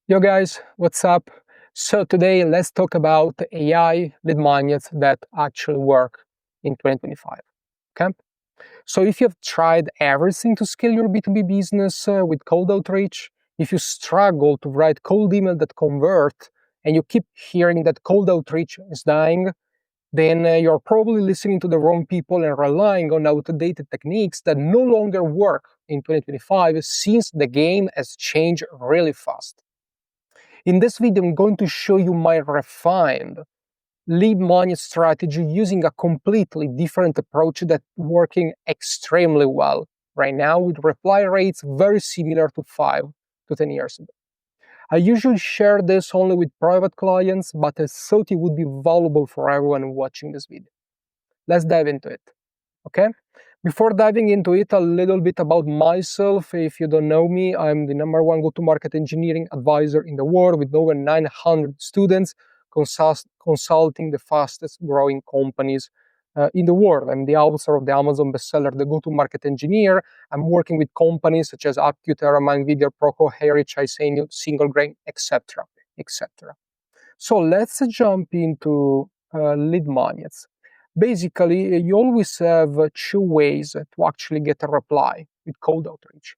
Yo guys, what's up? So today let's talk about AI lead magnets that actually work in 2025. Okay? So if you've tried everything to scale your B2B business with cold outreach, if you struggle to write cold email that convert, and you keep hearing that cold outreach is dying, then you're probably listening to the wrong people and relying on outdated techniques that no longer work in 2025 since the game has changed really fast. In this video, I'm going to show you my refined lead magnet strategy using a completely different approach that's working extremely well right now with reply rates very similar to 5 to 10 years ago. I usually share this only with private clients, but I thought it would be valuable for everyone watching this video. Let's dive into it, okay? Before diving into it, a little bit about myself. If you don't know me, I'm the #1 go-to-market engineering advisor in the world with over 900 students consulting the fastest growing companies in the world. I'm the author of the Amazon bestseller, The Go-to-Market Engineer. I'm working with companies such as Appcue, Teramind, Vidyard, Procore, HeyReach, Isendu, Single Grain, etc., etc. So let's jump into lead magnets. Basically, you always have two ways to actually get a reply with cold outreach.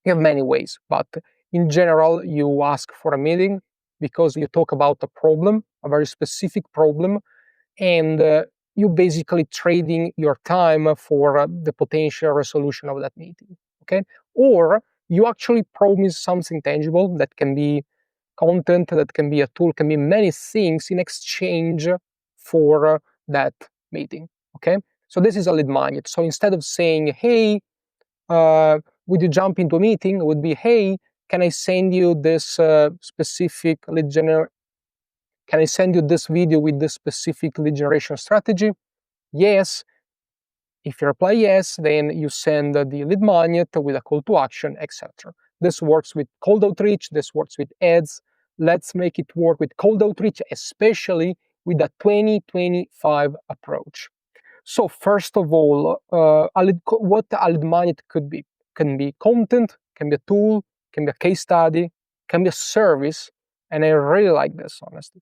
You have many ways, but in general, you ask for a meeting because you talk about a problem, a very specific problem, and you basically trading your time for the potential resolution of that meeting. Okay, or you actually promise something tangible that can be content, that can be a tool, can be many things in exchange for that meeting. Okay, so this is a lead magnet. So instead of saying, "Hey, would you jump into a meeting?" It would be, "Hey, can I send you this specific lead gener? Can I send you this video with this specific lead generation strategy?" Yes. If you reply yes, then you send the lead magnet with a call to action, etc. This works with cold outreach, this works with ads. Let's make it work with cold outreach, especially with a 2025 approach. So first of all, what a lead magnet could be. Can be content, can be a tool, can be a case study, can be a service, and I really like this, honestly.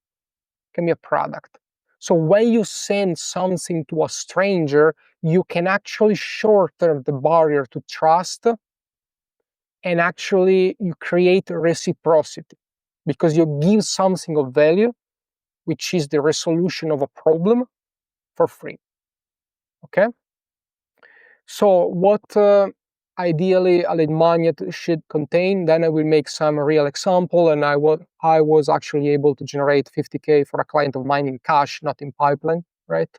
Can be a product. So when you send something to a stranger, you can actually shorten the barrier to trust, and actually you create reciprocity because you give something of value, which is the resolution of a problem, for free. Okay? So what ideally a lead magnet should contain, then I will make some real example, and I was actually able to generate 50K for a client of mine in cash, not in pipeline, right?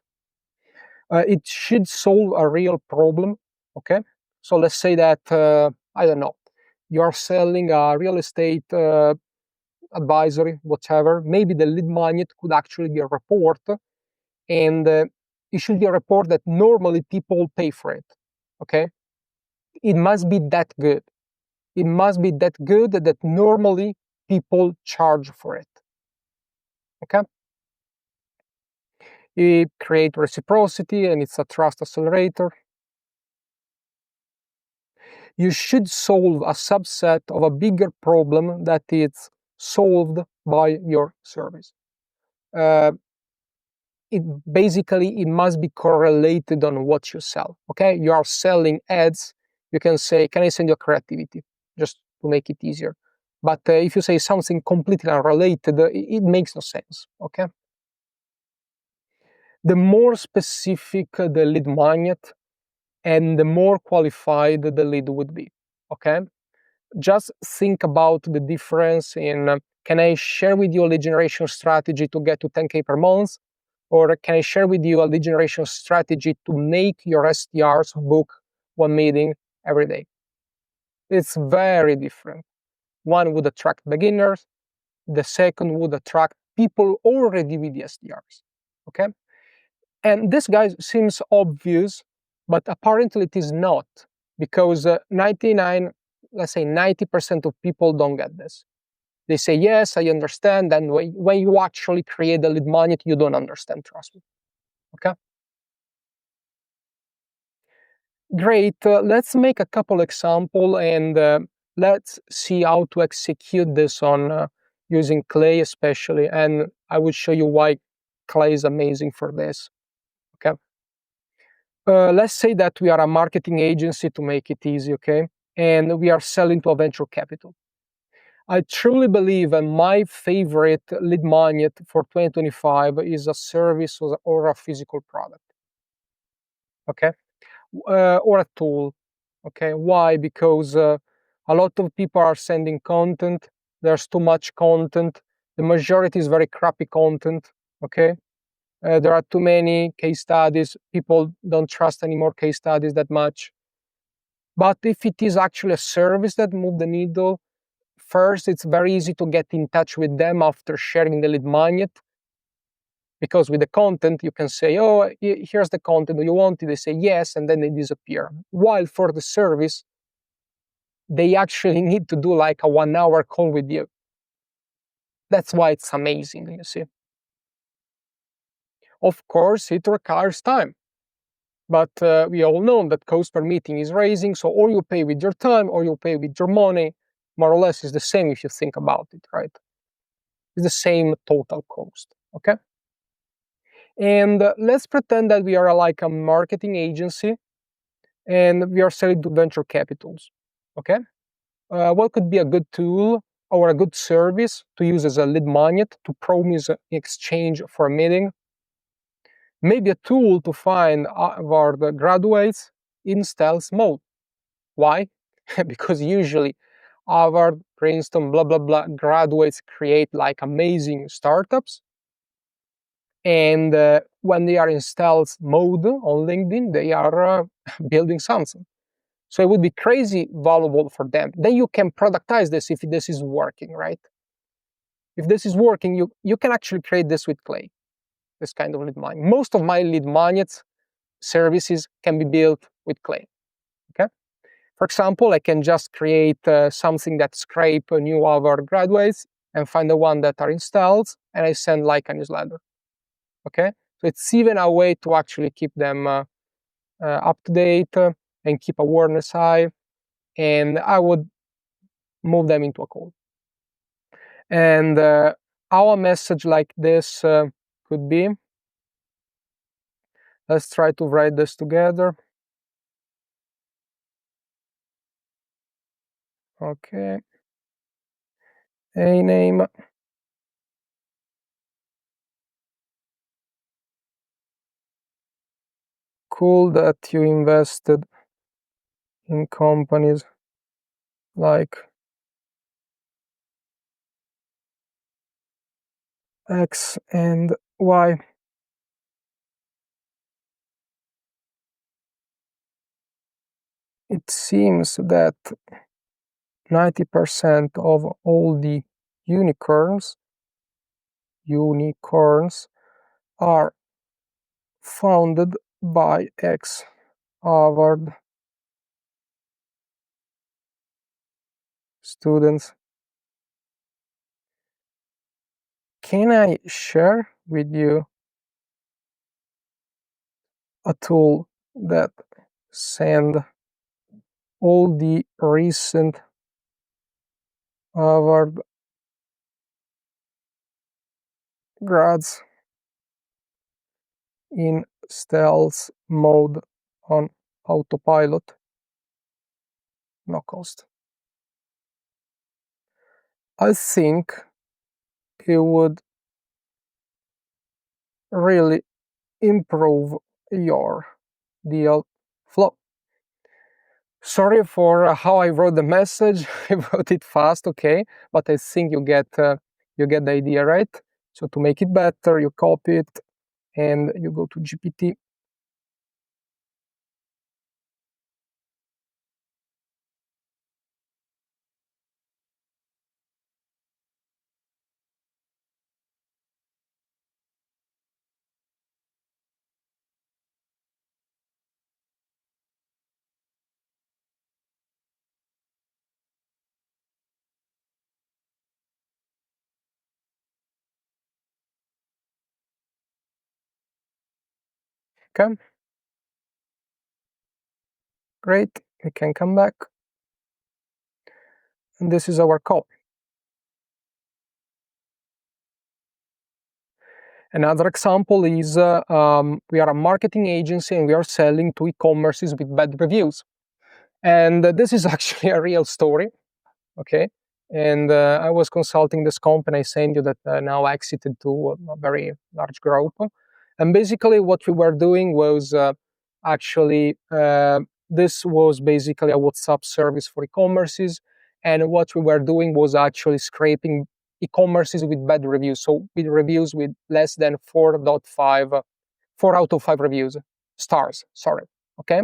It should solve a real problem, okay? So let's say that, I don't know, you're selling a real estate advisory, whatever. Maybe the lead magnet could actually be a report, and it should be a report that normally people pay for it, okay? It must be that good. It must be that good that normally people charge for it, okay? It creates reciprocity, and it's a trust accelerator. You should solve a subset of a bigger problem that is solved by your service. Uh, it must be correlated on what you sell. Okay, you are selling ads. You can say, "Can I send you creativity?" Just to make it easier. But if you say something completely unrelated, it makes no sense. Okay. The more specific the lead magnet, and the more qualified the lead would be. Okay. Just think about the difference in can I share with you a lead generation strategy to get to 10K per month? Or can I share with you a lead generation strategy to make your SDRs book one meeting every day? It's very different. One would attract beginners, the second would attract people already with the SDRs. Okay? And this, guys, seems obvious, but apparently it is not, because 90% of people don't get this. They say, yes, I understand, and when you actually create a lead magnet, you don't understand, trust me. Okay? Great. Let's make a couple example, and let's see how to execute this on using Clay especially, and I will show you why Clay is amazing for this. Okay. Let's say that we are a marketing agency to make it easy, okay, and we are selling to a venture capital. I truly believe, and my favorite lead magnet for 2025 is a service or a physical product, okay, or a tool, okay. Why? Because a lot of people are sending content. There's too much content. The majority is very crappy content, okay. There are too many case studies. People don't trust anymore case studies that much. But if it is actually a service that moves the needle, first, it's very easy to get in touch with them after sharing the lead magnet. Because with the content, you can say, oh, here's the content, do you want it? They say yes, and then they disappear. While for the service, they actually need to do like a 1 hour call with you. That's why it's amazing, you see. Of course, it requires time. But we all know that cost per meeting is rising, so or you pay with your time or you pay with your money. More or less is the same if you think about it, right? It's the same total cost, okay? And let's pretend that we are like a marketing agency and we are selling to venture capitals, okay? What could be a good tool or a good service to use as a lead magnet to promise in exchange for a meeting? Maybe a tool to find our graduates in stealth mode. Why? Because usually Harvard, Princeton, blah, blah, blah graduates create like amazing startups. And when they are in stealth mode on LinkedIn, they are building something. So it would be crazy valuable for them. Then you can productize this if this is working, right? If this is working, you can actually create this with Clay, this kind of lead magnet. Most of my lead magnets services can be built with Clay, okay? For example, I can just create something that scrape new Harvard graduates and find the one that are installed, and I send like a newsletter, okay? So it's even a way to actually keep them up to date and keep awareness high, and I would move them into a call. And how a message like this could be, let's try to write this together. Okay. A name. Cool that you invested in companies like X and Y. It seems that 90% of all the unicorns are founded by ex Harvard students. Can I share with you a tool that send all the recent Harvard grads in stealth mode on autopilot? No cost. I think it would really improve your deal flow. Sorry for how I wrote the message. I wrote it fast, okay, but I think you get the idea, right? So to make it better, you copy it and you go to GPT. Okay, great. We can come back. and this is our code. Another example is we are a marketing agency and we are selling to e-commerces with bad reviews. And this is actually a real story, okay? And I was consulting this company, Isendu, that now exited to a very large group. And basically what we were doing was actually, this was basically a WhatsApp service for e-commerces. And what we were doing was actually scraping e-commerces with bad reviews. So with reviews with less than 4.5, 4 out of 5 reviews, stars, sorry, okay?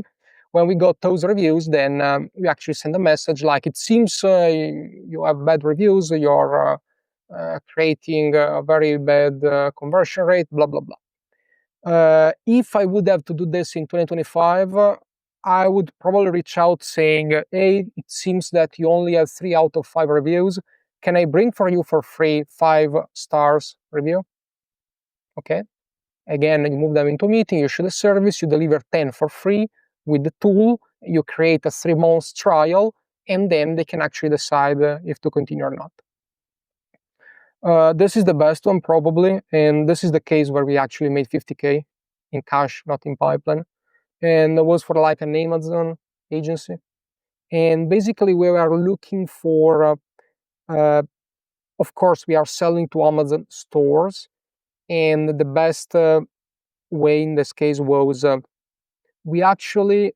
When we got those reviews, then we actually send a message like, it seems you have bad reviews, you're creating a very bad conversion rate, blah, blah, blah. If I would have to do this in 2025, I would probably reach out saying, hey, it seems that you only have 3 out of 5 reviews. Can I bring for you for free 5 stars review? Okay. Again, you move them into a meeting, you show the service, you deliver 10 for free with the tool, you create a 3-month trial, and then they can actually decide if to continue or not. This is the best one probably, and this is the case where we actually made 50K in cash, not in pipeline. And it was for like an Amazon agency. And basically we are looking for, of course, we are selling to Amazon stores, and the best way in this case was we actually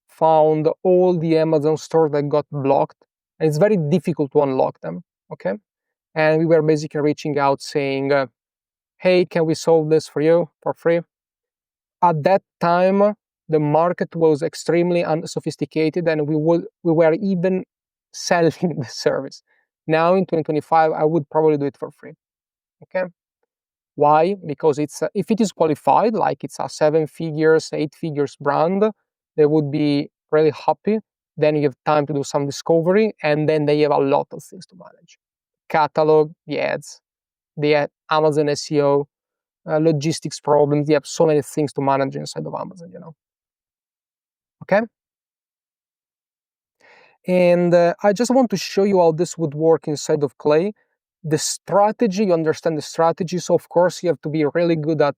found all the Amazon stores that got blocked, and it's very difficult to unlock them, okay? And we were basically reaching out saying, hey, can we solve this for you for free? At that time, the market was extremely unsophisticated, and we were even selling the service. Now in 2025, I would probably do it for free, okay? Why? Because it's if it is qualified, like it's a 7 figures, 8 figures brand, they would be really happy. Then you have time to do some discovery, and then they have a lot of things to manage. Catalog, the ads, the Amazon SEO, logistics problems. They have so many things to manage inside of Amazon, Okay? And I just want to show you how this would work inside of Clay. The strategy, you understand the strategy. So of course you have to be really good at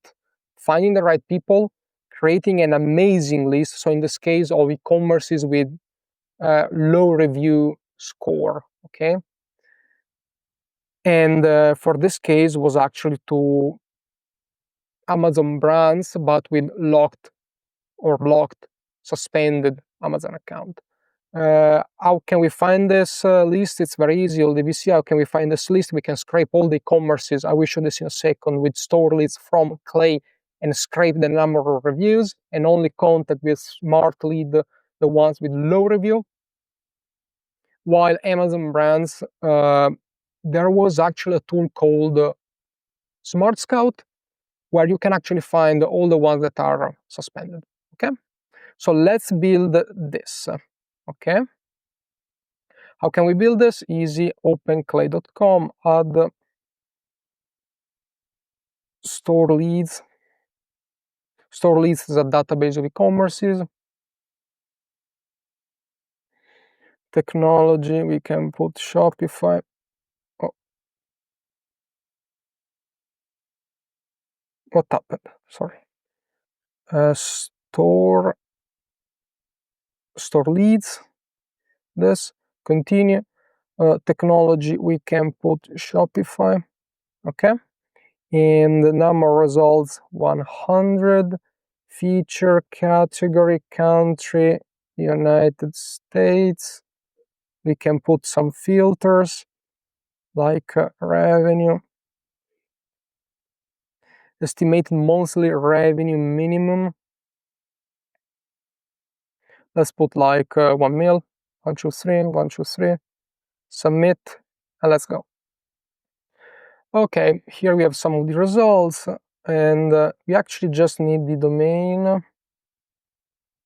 finding the right people, creating an amazing list. So in this case, of e-commerces with low review score, okay? And for this case was actually to Amazon brands, but with locked or blocked, suspended Amazon account. How can we find this list? It's very easy. LDVC, how can we find this list? We can scrape all the e-commerces. I will show this in a second with store leads from Clay and scrape the number of reviews and only contact with smart lead the ones with low review. While Amazon brands, there was actually a tool called Smart Scout where you can actually find all the ones that are suspended. Okay, so let's build this. Okay. How can we build this? Easy, open clay.com, add store leads. Store leads is a database of e-commerces. Technology, we can put Shopify. Oh. What happened? Sorry. Store leads. This, continue. Technology, we can put Shopify. Okay. And the number results 100. Feature, category, country, United States. We can put some filters like revenue, estimated monthly revenue minimum. Let's put like 1 mil, 1, 2, 3, 1, 2, 3, submit, and let's go. Okay, here we have some of the results, and we actually just need the domain.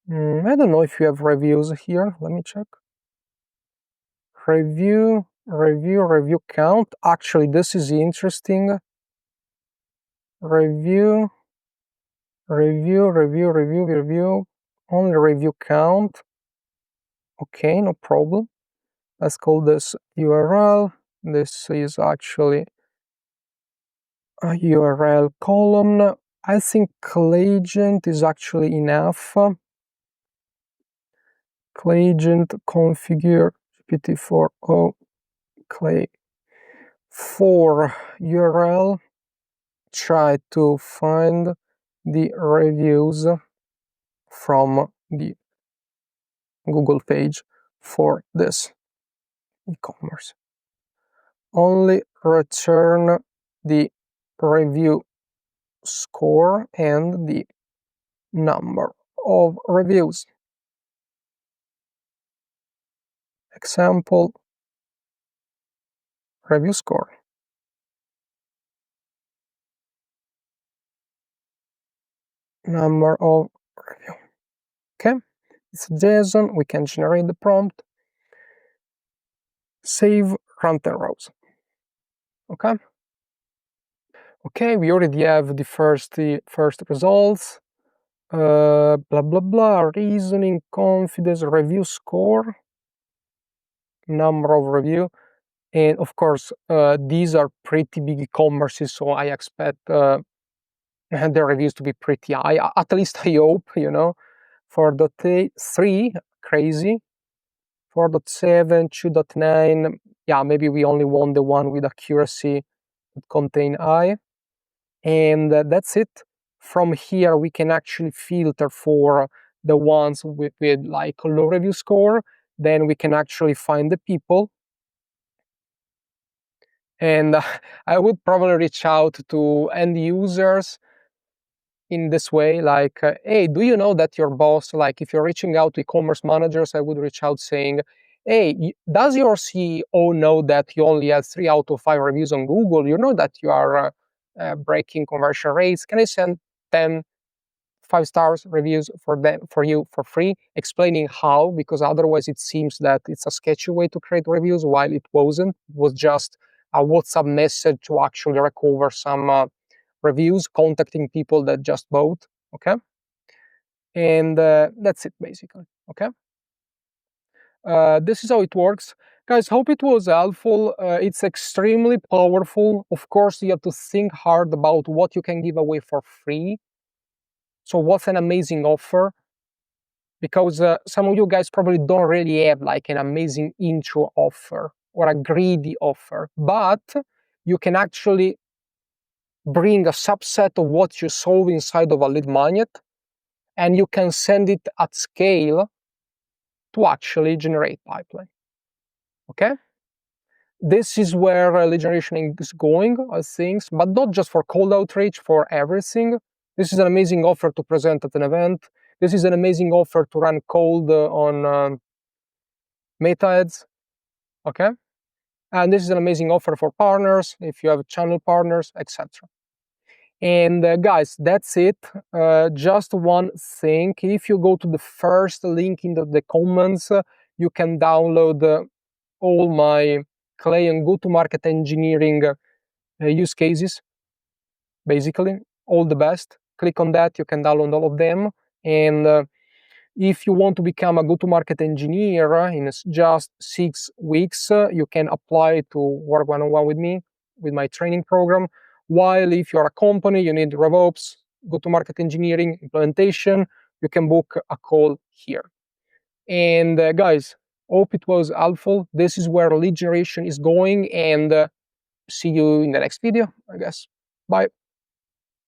I don't know if you have reviews here. Let me check. Review count. Actually, this is interesting. Review, only review count. Okay, no problem. Let's call this URL. This is actually a URL column. I think Clayagent is actually enough. Clayagent configure GPT-4o clay for URL. Try to find the reviews from the Google page for this e-commerce. Only return the review score and the number of reviews. Example, review score. Number of review. Okay, it's JSON. We can generate the prompt. Save, run 10 rows. Okay. Okay, we already have the first results. Blah blah blah. Reasoning, confidence, review score, number of review, and of course these are pretty big e-commerces, so I expect the reviews to be pretty high. At least I hope, you know. 4.3 crazy. 4.7, 2.9. Yeah, maybe we only want the one with accuracy that contain I. And that's it. From here, we can actually filter for the ones with like a low review score. Then we can actually find the people. And I would probably reach out to end users in this way, like, hey, do you know that your boss, like if you're reaching out to e-commerce managers, I would reach out saying, hey, does your CEO know that you only have 3 out of 5 reviews on Google? You know that you are breaking conversion rates. Can I send 10 5-star reviews for you for free, explaining how, because otherwise it seems that it's a sketchy way to create reviews, while it wasn't. It was just a WhatsApp message to actually recover some reviews, contacting people that just bought. Okay, and that's it basically. Okay, this is how it works, guys. Hope it was helpful. It's extremely powerful. Of course, you have to think hard about what you can give away for free. So what's an amazing offer? Because some of you guys probably don't really have like an amazing intro offer or a greedy offer, but you can actually bring a subset of what you solve inside of a lead magnet, and you can send it at scale to actually generate pipeline. Okay? This is where lead generation is going, I think, but not just for cold outreach, for everything. This is an amazing offer to present at an event. This is an amazing offer to run cold on meta ads. Okay? And this is an amazing offer for partners, if you have channel partners, etc. And guys, that's it. Just one thing. If you go to the first link in the comments, you can download all my Clay and go-to-market engineering use cases. Basically, all the best. Click on that. You can download all of them. And if you want to become a go-to-market engineer in just 6 weeks, you can apply to work one-on-one with me, with my training program. While if you're a company, you need RevOps, go-to-market engineering, implementation, you can book a call here. And guys, hope it was helpful. This is where lead generation is going, and see you in the next video, I guess. Bye.